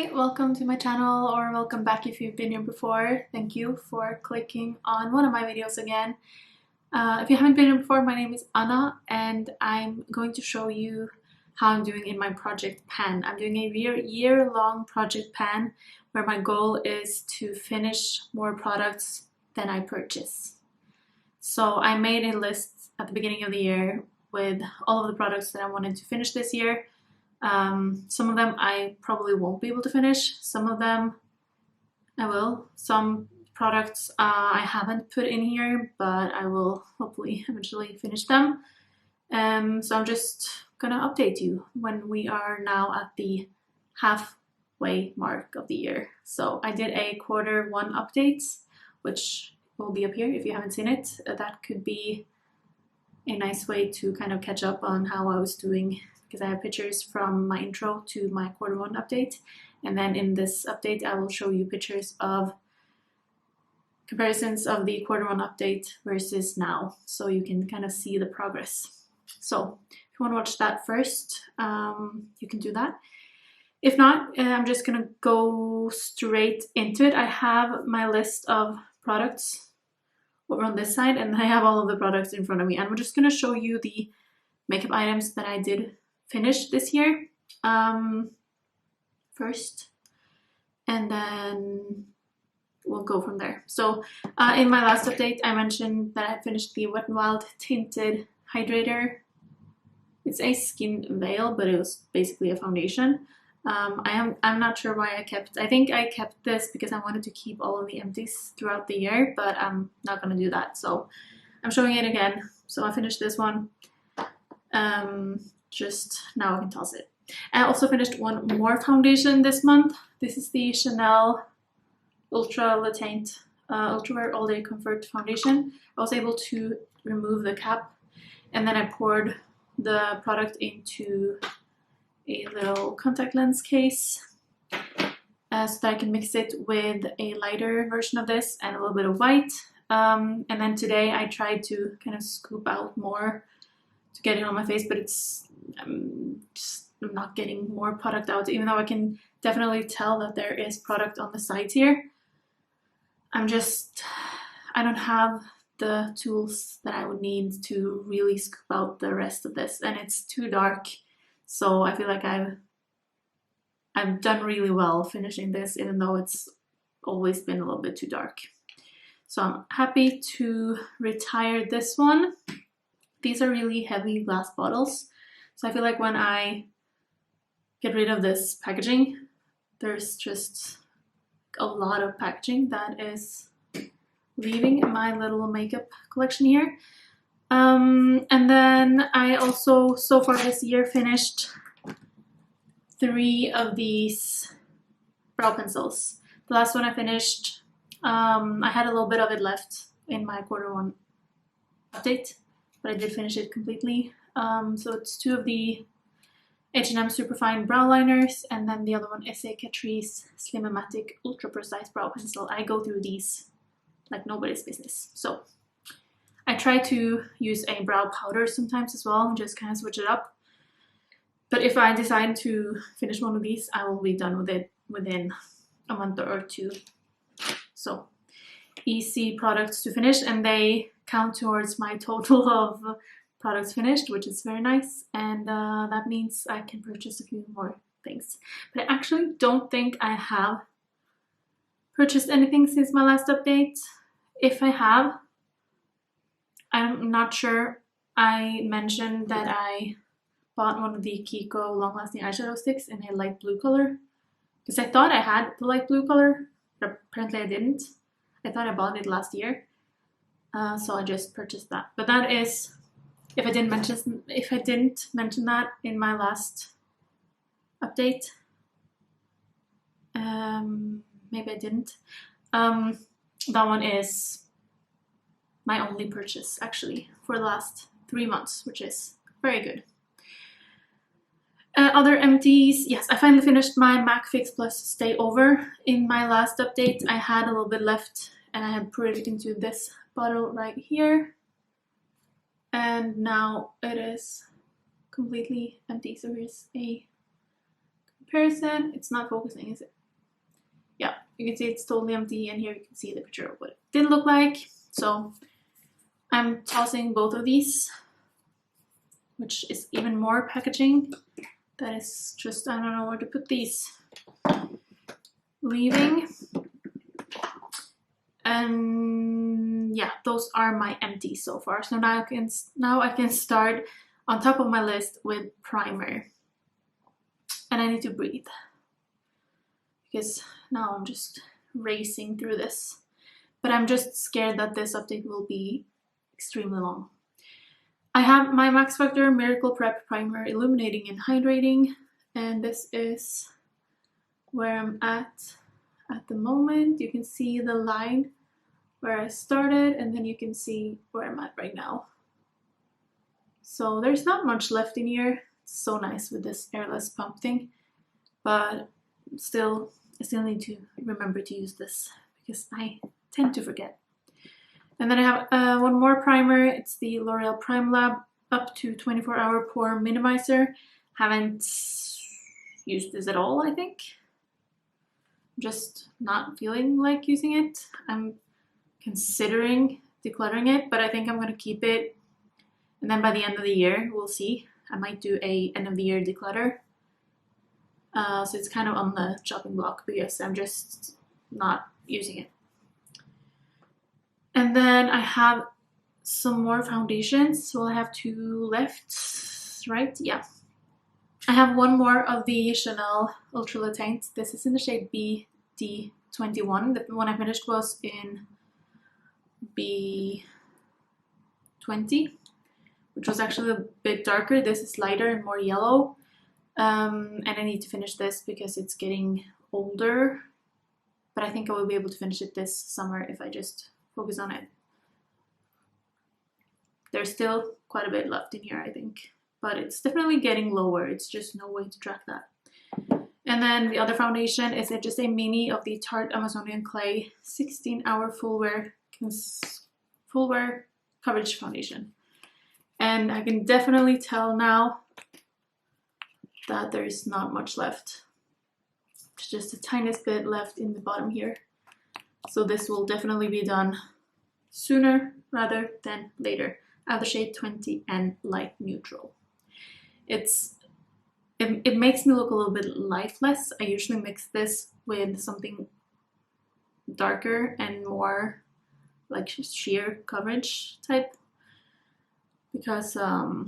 Hi, welcome to my channel, or welcome back if you've been here before. Thank you for clicking on one of my videos again. If you haven't been here before, my name is Anna and I'm going to show you how I'm doing in my project pan. I'm doing a year-long project pan where my goal is to finish more products than I purchase. So I made a list at the beginning of the year with all of the products that I wanted to finish this year. Some of them I probably won't be able to finish, some of them I will. Some products I haven't put in here, but I will hopefully eventually finish them. So I'm just gonna update you when we are now at the halfway mark of the year. So I did a quarter one update, which will be up here if you haven't seen it. That could be a nice way to kind of catch up on how I was doing, because I have pictures from my intro to my quarter one update, and then in this update I will show you pictures of comparisons of the quarter one update versus now, so you can kind of see the progress. So if you want to watch that first, you can do that. If not, I'm just gonna go straight into it. I have my list of products over on this side, and I have all of the products in front of me, and I'm just gonna show you the makeup items that I did finish this year first, and then we'll go from there. So in my last update I mentioned that I finished the Wet n Wild Tinted Hydrator. It's a skin veil, but it was basically a foundation. I'm not sure why I think I kept this because I wanted to keep all of the empties throughout the year, but I'm not gonna do that, so I'm showing it again. So I finished this one. Just now I can toss it. I also finished one more foundation this month. This is the Chanel Ultra Latent Ultrawear All Day Comfort Foundation. I was able to remove the cap, and then I poured the product into a little contact lens case so that I can mix it with a lighter version of this and a little bit of white. And then today I tried to kind of scoop out more to get it on my face, but I'm not getting more product out, even though I can definitely tell that there is product on the sides here. I don't have the tools that I would need to really scoop out the rest of this, and it's too dark, so I feel like I've done really well finishing this, even though it's always been a little bit too dark. So I'm happy to retire this one. These are really heavy glass bottles, so I feel like when I get rid of this packaging, there's just a lot of packaging that is leaving my little makeup collection here. And then I also, so far this year, finished 3 of these brow pencils. The last one I finished, I had a little bit of it left in my quarter one update, but I did finish it completely. So it's 2 of the H&M Superfine brow liners, and then the other one is a Catrice Slim-O-Matic Ultra Precise brow pencil. I go through these like nobody's business. So I try to use a brow powder sometimes as well, and just kind of switch it up. But if I decide to finish one of these, I will be done with it within a month or 2. So easy products to finish, and they count towards my total of products finished, which is very nice, and that means I can purchase a few more things. But I actually don't think I have purchased anything since my last update. If I have, I'm not sure. I mentioned that I bought one of the Kiko long-lasting eyeshadow sticks in a light blue color, because I thought I had the light blue color, but apparently I didn't. I thought I bought it last year, so I just purchased that. But that is, if I didn't mention that in my last update, maybe I didn't. That one is my only purchase actually for the last 3 months, which is very good. Other empties, yes, I finally finished my MAC Fix Plus Stay Over. In my last update I had a little bit left, and I had put it into this bottle right here, and now it is completely empty. So here's a comparison. It's not focusing, is it? You can see it's totally empty, and here you can see the picture of what it did look like. So I'm tossing both of these, which is even more packaging. That is just, I don't know where to put these. Leaving. And yeah, those are my empties so far. So now I can start on top of my list with primer. And I need to breathe, because now I'm just racing through this. But I'm just scared that this update will be extremely long. I have my Max Factor Miracle Prep Primer Illuminating and Hydrating, and this is where I'm at the moment. You can see the line where I started, and then you can see where I'm at right now. So there's not much left in here. It's so nice with this airless pump thing, but I still need to remember to use this because I tend to forget. And then I have one more primer. It's the L'Oreal Prime Lab Up to 24-Hour Pore Minimizer. Haven't used this at all, I think. Just not feeling like using it. I'm considering decluttering it, but I think I'm going to keep it. And then by the end of the year, we'll see. I might do a end of the year declutter. So it's kind of on the chopping block because I'm just not using it. And then I have some more foundations. So I have 2 left, right? Yeah. I have one more of the Chanel Ultra Le Teint. This is in the shade BD21. The one I finished was in B20, which was actually a bit darker. This is lighter and more yellow. And I need to finish this because it's getting older. But I think I will be able to finish it this summer if I just focus on it. There's still quite a bit left in here, I think. But it's definitely getting lower. It's just no way to track that. And then the other foundation is just a mini of the Tarte Amazonian Clay 16-Hour Full Wear Coverage Foundation. And I can definitely tell now that there's not much left. There's just the tiniest bit left in the bottom here. So this will definitely be done sooner rather than later. I have the shade 20 and Light Neutral. It makes me look a little bit lifeless. I usually mix this with something darker and more like sheer coverage type, because I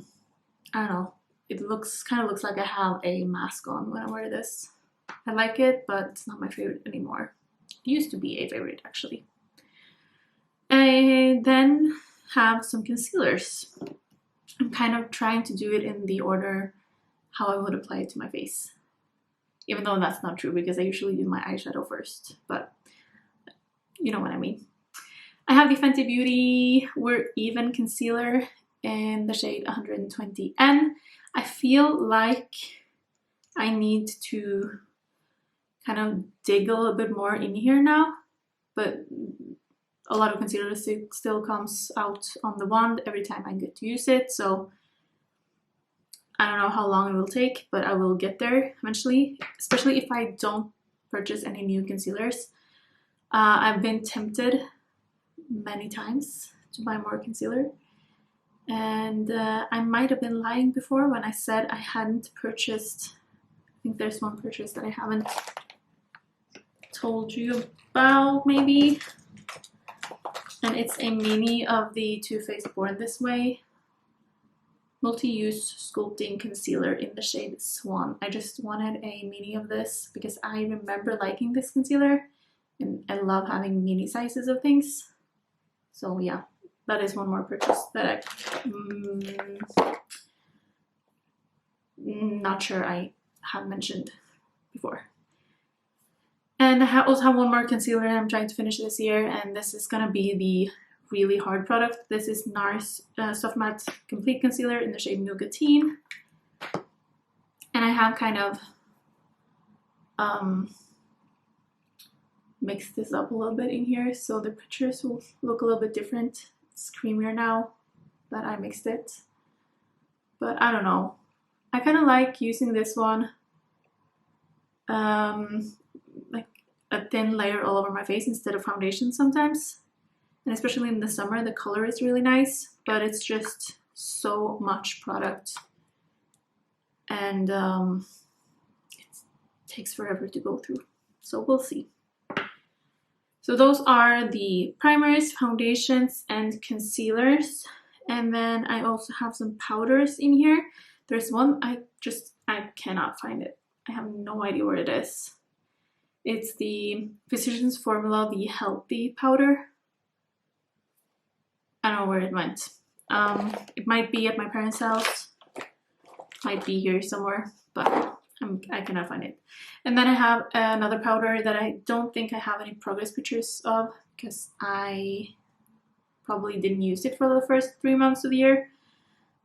don't know, it kind of looks like I have a mask on when I wear this. I like it, but it's not my favorite anymore. It used to be a favorite actually. I then have some concealers. I'm kind of trying to do it in the order how I would apply it to my face, even though that's not true because I usually do my eyeshadow first, but you know what I mean. I have the Fenty Beauty We're Even concealer in the shade 120N. I feel like I need to kind of dig a little bit more in here now, but a lot of concealer still comes out on the wand every time I get to use it, so I don't know how long it will take, but I will get there eventually, especially if I don't purchase any new concealers. I've been tempted many times to buy more concealer, and I might have been lying before when I said I hadn't purchased. I think there's one purchase that I haven't told you about maybe, and it's a mini of the Too Faced Born This Way multi-use sculpting concealer in the shade Swan. I just wanted a mini of this because I remember liking this concealer and I love having mini sizes of things. So yeah, that is one more purchase that I'm not sure I have mentioned before. And I also have one more concealer I'm trying to finish this year, and this is gonna be the really hard product. This is NARS Soft Matte Complete Concealer in the shade Nougatine. And I have kind of mixed this up a little bit in here, so the pictures will look a little bit different. It's creamier now that I mixed it. But I don't know. I kind of like using this one. Like a thin layer all over my face instead of foundation sometimes. And especially in the summer, the color is really nice, but it's just so much product. And it takes forever to go through. So we'll see. So those are the primers, foundations, and concealers. And then I also have some powders in here. There's one, I cannot find it. I have no idea where it is. It's the Physicians Formula, the Healthy Powder. I don't know where it went. It might be at my parents' house. Might be here somewhere, but I cannot find it. And then I have another powder that I don't think I have any progress pictures of because I probably didn't use it for the first 3 months of the year.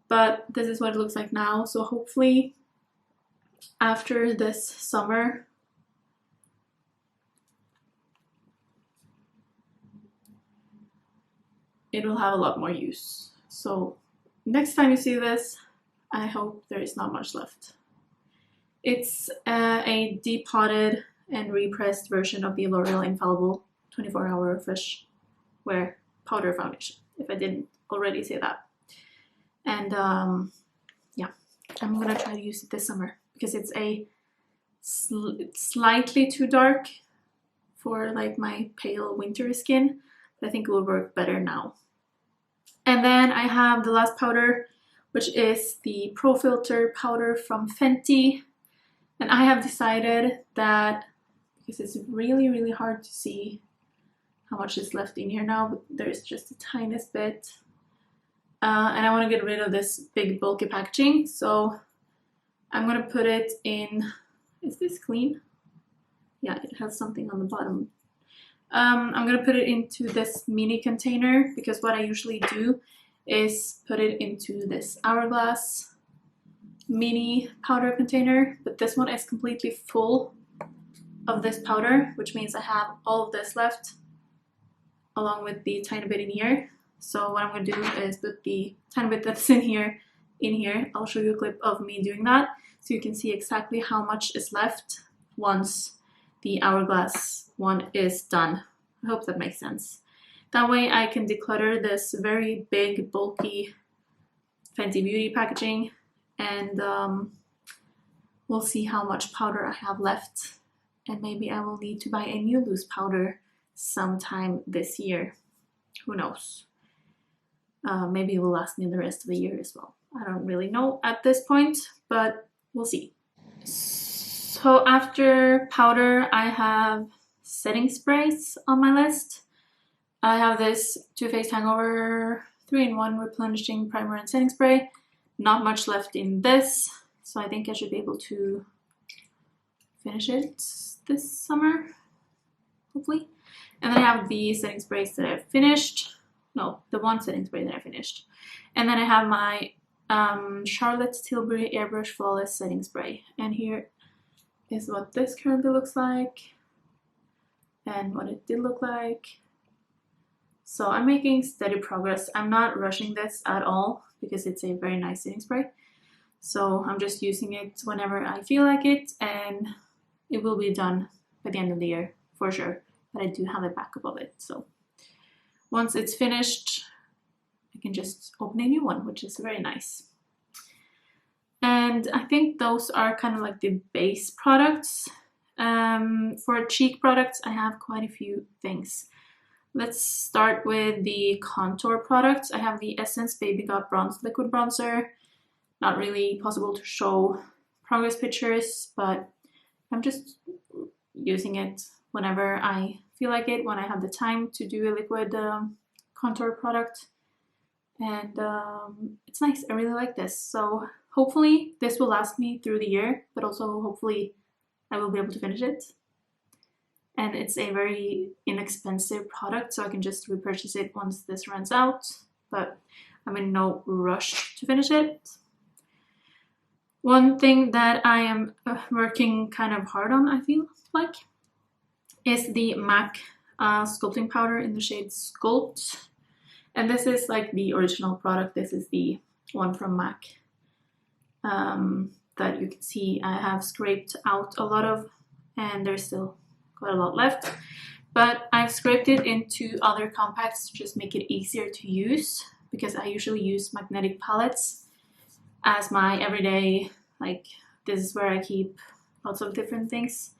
But this is what it looks like now. So hopefully after this summer, it will have a lot more use. So next time you see this, I hope there is not much left. It's a depotted and repressed version of the L'Oreal Infallible 24-hour Fresh Wear Powder Foundation, if I didn't already say that. And yeah, I'm gonna try to use it this summer because it's a slightly too dark for like my pale winter skin, but I think it will work better now. And then I have the last powder, which is the Pro Filter powder from Fenty. And I have decided that, because it's really, really hard to see how much is left in here now, but there's just the tiniest bit. And I want to get rid of this big bulky packaging. So I'm going to put it in, is this clean? Yeah, it has something on the bottom. I'm going to put it into this mini container because what I usually do is put it into this hourglass mini powder container, but this one is completely full of this powder, which means I have all of this left along with the tiny bit in here. So what I'm going to do is put the tiny bit that's in here. I'll show you a clip of me doing that so you can see exactly how much is left once the hourglass one is done. I hope that makes sense. That way I can declutter this very big, bulky Fenty Beauty packaging, and we'll see how much powder I have left. And maybe I will need to buy a new loose powder sometime this year. Who knows? Maybe it will last me the rest of the year as well. I don't really know at this point, but we'll see. So after powder, I have setting sprays on my list. I have this Too Faced Hangover 3-in-1 replenishing primer and setting spray. Not much left in this, so I think I should be able to finish it this summer, hopefully. And then I have the setting sprays that I've finished. No, the one setting spray that I finished. And then I have my Charlotte Tilbury Airbrush Flawless Setting Spray. And here is what this currently looks like and what it did look like. So I'm making steady progress. I'm not rushing this at all because it's a very nice setting spray. So I'm just using it whenever I feel like it, and it will be done by the end of the year for sure. But I do have a backup of it. So once it's finished, I can just open a new one, which is very nice. And I think those are kind of like the base products. For cheek products, I have quite a few things. Let's start with the contour products. I have the Essence Baby Got Bronze Liquid Bronzer. Not really possible to show progress pictures, but I'm just using it whenever I feel like it, when I have the time to do a liquid contour product. And it's nice. I really like this. So hopefully this will last me through the year, but also hopefully I will be able to finish it. And it's a very inexpensive product, so I can just repurchase it once this runs out, but I'm in no rush to finish it. One thing that I am working kind of hard on, I feel like, is the MAC sculpting powder in the shade Sculpt. And this is like the original product. This is the one from MAC that you can see I have scraped out a lot of, and there's still quite a lot left. But I've scraped it into other compacts to just make it easier to use, because I usually use magnetic palettes as my everyday, like this is where I keep lots of different things.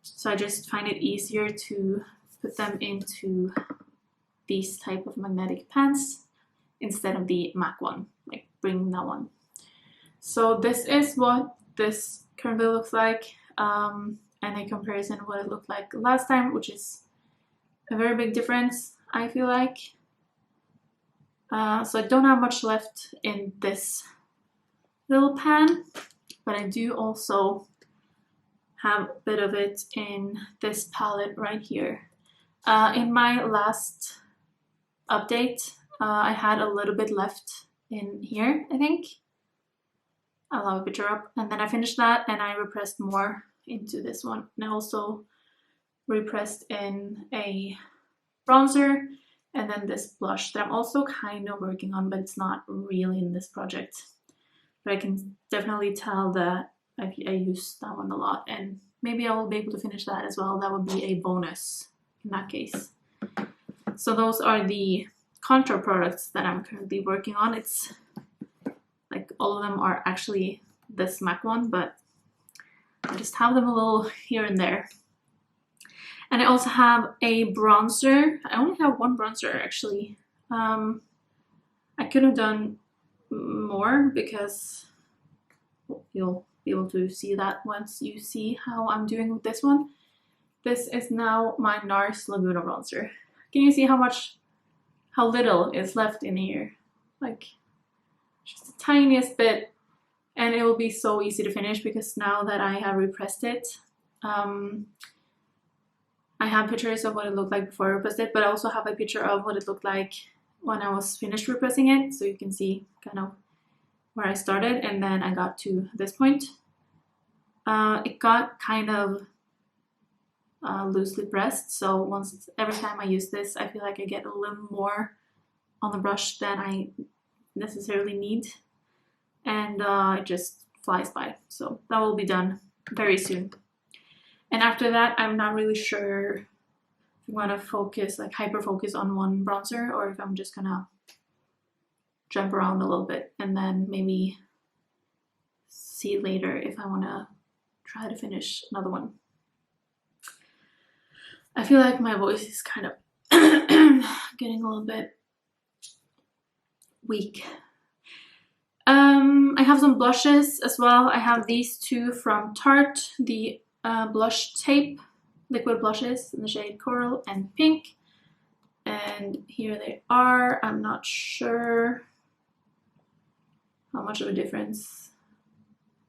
So I just find it easier to put them into these type of magnetic pans instead of the MAC one, like bringing that one. So this is what this currently looks like, and a comparison of what it looked like last time, which is a very big difference, I feel like. So I don't have much left in this little pan, but I do also have a bit of it in this palette right here. In my last update, I had a little bit left in here, I think. I'll have a picture up, and then I finished that and I repressed more into this one. And I also repressed in a bronzer and then this blush that I'm also kind of working on, but it's not really in this project. But I can definitely tell that I use that one a lot, and maybe I will be able to finish that as well. That would be a bonus in that case. So those are the contour products that I'm currently working on. It's like all of them are actually this MAC one, but I just have them a little here and there. And I also have a bronzer. I only have one bronzer actually. I could have done more because you'll be able to see that once you see how I'm doing with this one. This is now my NARS Laguna bronzer. Can you see how little is left in here? Like just the tiniest bit, and it will be so easy to finish because now that I have repressed it, I have pictures of what it looked like before I repressed it, but I also have a picture of what it looked like when I was finished repressing it, so you can see kind of where I started and then I got to this point. It got kind of loosely pressed, so every time I use this, I feel like I get a little more on the brush than I necessarily need, and it just flies by. So that will be done very soon. And after that, I'm not really sure if I want to focus, like hyper focus on one bronzer, or if I'm just gonna jump around a little bit and then maybe see later if I want to try to finish another one. I feel like my voice is kind of getting a little bit weak. I have some blushes as well. I have these two from Tarte, the blush tape liquid blushes in the shade Coral and Pink, and here they are. I'm not sure how much of a difference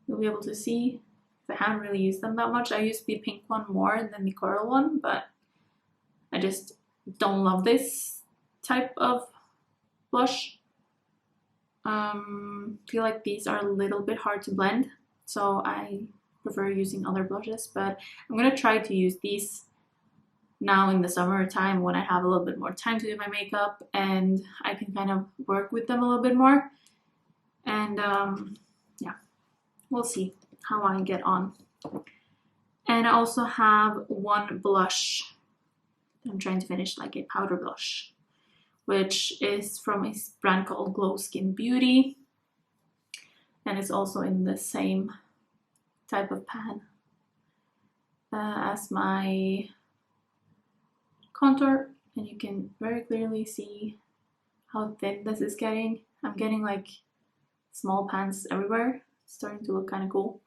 you'll be able to see. I haven't really used them that much. I used the pink one more than the coral one, but I just don't love this type of blush. Feel like these are a little bit hard to blend, so I prefer using other blushes, but I'm gonna try to use these now in the summertime when I have a little bit more time to do my makeup and I can kind of work with them a little bit more. And yeah, we'll see how I get on. And I also have one blush that I'm trying to finish, like a powder blush, which is from a brand called Glow Skin Beauty, and it's also in the same type of pan as my contour, and you can very clearly see how thin this is getting. I'm getting like small pans everywhere. It's starting to look kind of cool.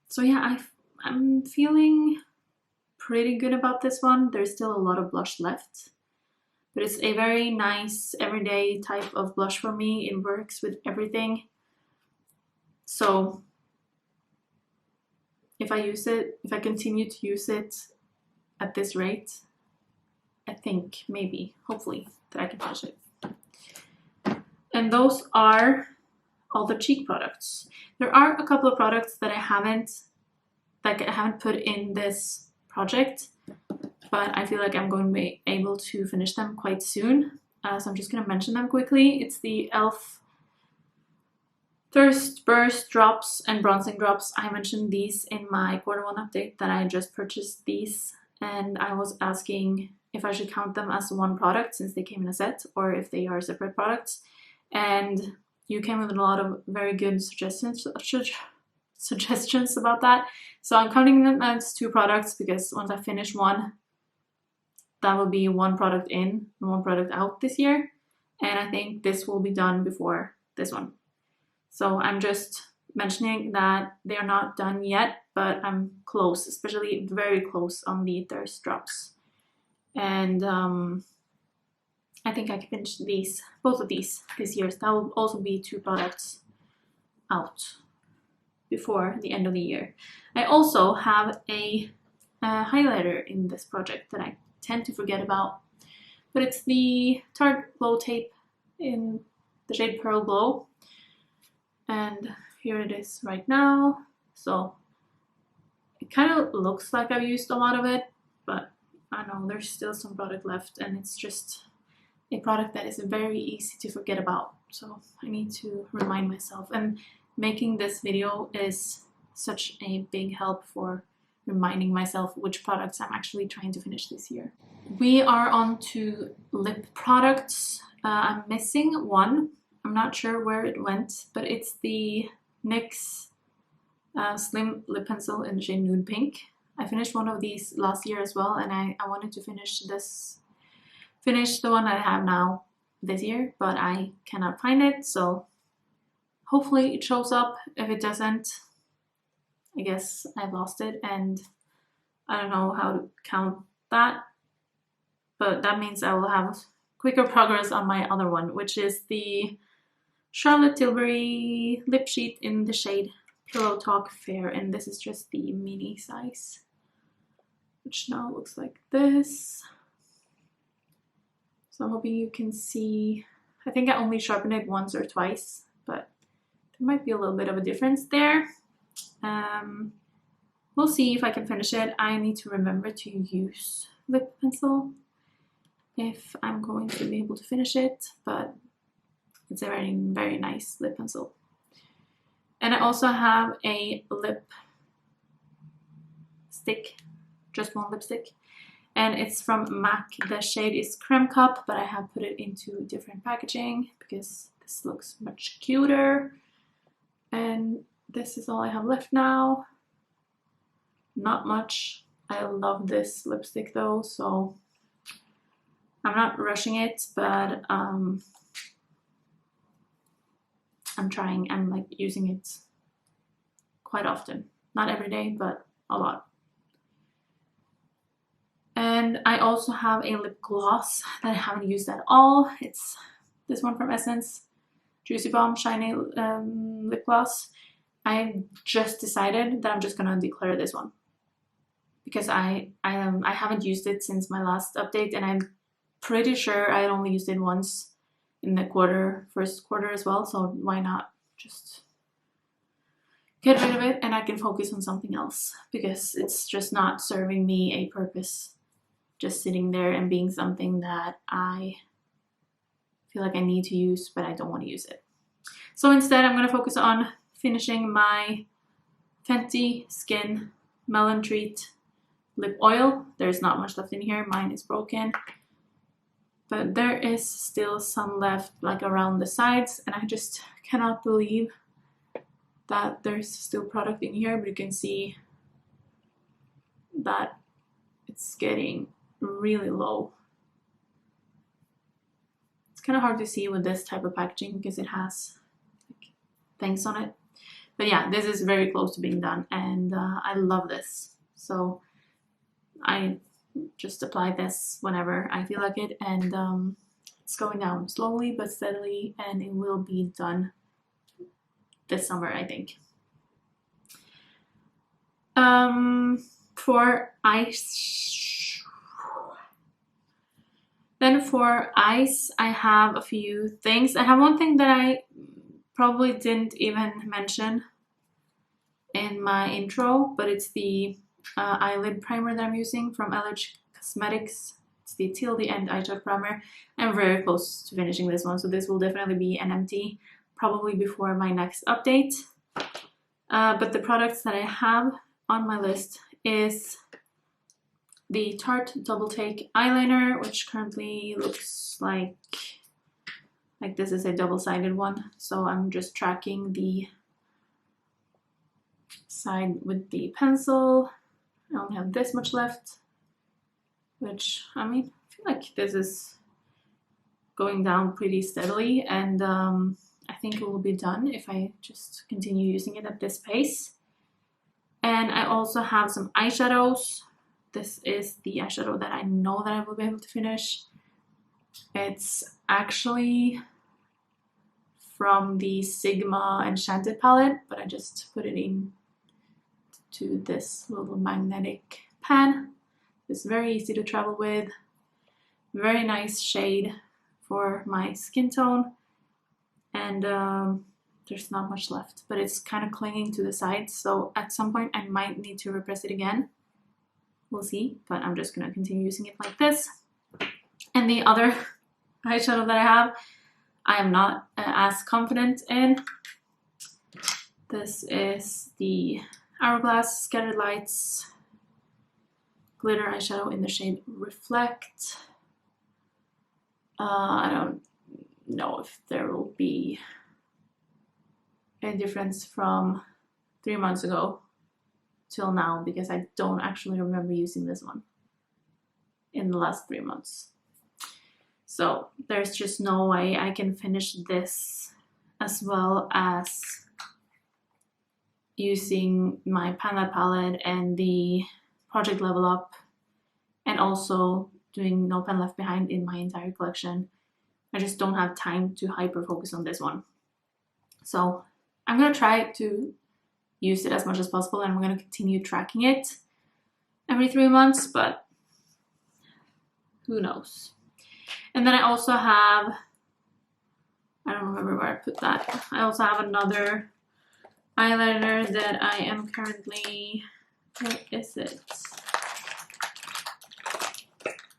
So yeah, I'm feeling pretty good about this one. There's still a lot of blush left, but it's a very nice everyday type of blush for me. It works with everything. So if I continue to use it at this rate, I think maybe, hopefully, that I can finish it. And those are all the cheek products. There are a couple of products that I haven't put in this project, but I feel like I'm going to be able to finish them quite soon. So I'm just going to mention them quickly. It's the Thirst Burst drops and bronzing drops. I mentioned these in my Q1 update that I just purchased these, and I was asking if I should count them as one product since they came in a set or if they are separate products. And you came with a lot of very good suggestions about that. So I'm counting them as 2 products because once I finish one, that will be 1 product in and 1 product out this year. And I think this will be done before this one. So I'm just mentioning that they are not done yet, but I'm close, especially very close on the Thirst drops. And I think I can finish these, both of these this year. So that will also be 2 products out before the end of the year. I also have a highlighter in this project that I tend to forget about, but it's the Tarte Glow Tape in the shade Pearl Glow. And here it is right now. So it kind of looks like I've used a lot of it, but I know there's still some product left, and it's just a product that is very easy to forget about. So I need to remind myself, and making this video is such a big help for reminding myself which products I'm actually trying to finish this year. We are on to lip products. I'm missing one. I'm not sure where it went, but it's the NYX Slim Lip Pencil in the shade Nude Pink. I finished one of these last year as well, and I wanted to finish the one I have now this year, but I cannot find it, so hopefully it shows up. If it doesn't, I guess I've lost it, and I don't know how to count that, but that means I will have quicker progress on my other one, which is the Charlotte Tilbury lip sheet in the shade Pillow Talk Fair, and this is just the mini size, which now looks like this. So I'm hoping you can see. I think I only sharpened it once or twice, but there might be a little bit of a difference there. We'll see if I can finish it. I need to remember to use lip pencil if I'm going to be able to finish it, but it's a very, very nice lip pencil. And I also have a lip stick, just one lipstick, and it's from MAC. The shade is Creme Cup, but I have put it into different packaging because this looks much cuter. And this is all I have left now. Not much. I love this lipstick though, so I'm not rushing it, but I'm trying. I'm like using it quite often. Not every day, but a lot. And I also have a lip gloss that I haven't used at all. It's this one from Essence, Juicy Bomb Shiny Lip Gloss. I just decided that I'm just gonna declare this one because I haven't used it since my last update, and I'm pretty sure I only used it once in the first quarter as well, so why not just get rid of it and I can focus on something else, because it's just not serving me a purpose, just sitting there and being something that I feel like I need to use but I don't want to use it. So instead I'm going to focus on finishing my Fenty Skin Melon Treat lip oil. There's not much left in here, mine is broken. But there is still some left, like around the sides, and I just cannot believe that there's still product in here, but you can see that it's getting really low. It's kind of hard to see with this type of packaging because it has like things on it. But yeah, this is very close to being done, and I love this. So I just apply this whenever I feel like it, and it's going down slowly but steadily, and it will be done this summer, I think. For eyes, I have a few things. I have one thing that I probably didn't even mention in my intro, but it's the eyelid primer that I'm using from LH Cosmetics. It's the Till the End eyeshadow primer. I'm very close to finishing this one, so this will definitely be an empty. probably before my next update. But the products that I have on my list is the Tarte Double Take eyeliner, which currently looks like this is a double-sided one. So I'm just tracking the side with the pencil. I only have this much left, which, I mean, I feel like this is going down pretty steadily, and I think it will be done if I just continue using it at this pace. And I also have some eyeshadows. This is the eyeshadow that I know that I will be able to finish. It's actually from the Sigma Enchanted palette, but I just put it in to this little magnetic pan. It's very easy to travel with, very nice shade for my skin tone, and there's not much left, but it's kind of clinging to the sides, so at some point I might need to repress it again. We'll see, but I'm just gonna continue using it like this. And the other eyeshadow that I have, I am not as confident in. This is the Hourglass Scattered Lights glitter eyeshadow in the shade Reflect. I don't know if there will be a difference from 3 months ago till now, because I don't actually remember using this one in the last 3 months. So there's just no way I can finish this as well as using my Panda palette and the Project Level Up, and also doing No Pen Left Behind in my entire collection. I just don't have time to hyper focus on this one. So I'm gonna try to use it as much as possible, and I'm gonna continue tracking it every 3 months, but who knows. And then I also have, I don't remember where I put that. I also have another eyeliner that I am currently, where is it?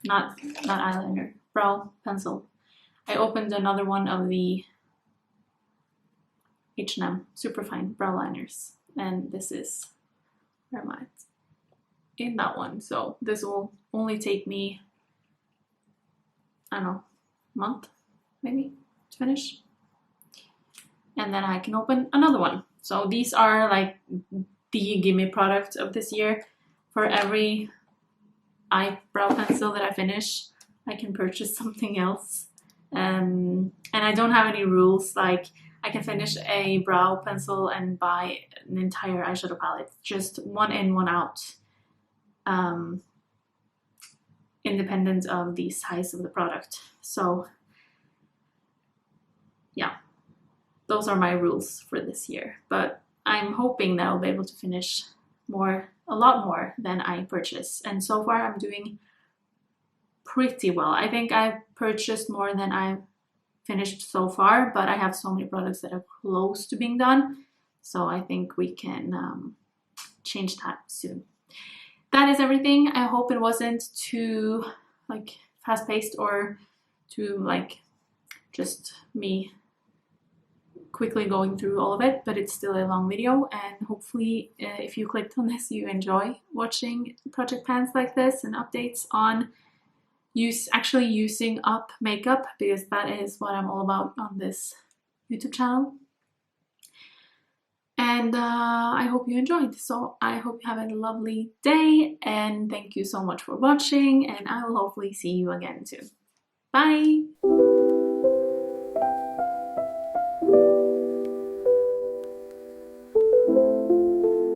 Not eyeliner, brow pencil. I opened another one of the H&M Superfine brow liners, and this is, where am I? In that one. So this will only take me, I don't know, a month maybe to finish, and then I can open another one. So these are like the gimme product of this year. For every eyebrow pencil that I finish, I can purchase something else. And I don't have any rules, like I can finish a brow pencil and buy an entire eyeshadow palette, just one in, one out, independent of the size of the product. So yeah, those are my rules for this year, but I'm hoping that I'll be able to finish a lot more than I purchase. And so far I'm doing pretty well. I think I've purchased more than I've finished so far, but I have so many products that are close to being done. So I think we can change that soon. That is everything. I hope it wasn't too like fast-paced or too like just me quickly going through all of it, but it's still a long video, and hopefully if you clicked on this, you enjoy watching project pans like this and updates on actually using up makeup, because that is what I'm all about on this YouTube channel. And I hope you enjoyed. So I hope you have a lovely day, and thank you so much for watching, and I will hopefully see you again soon. Bye!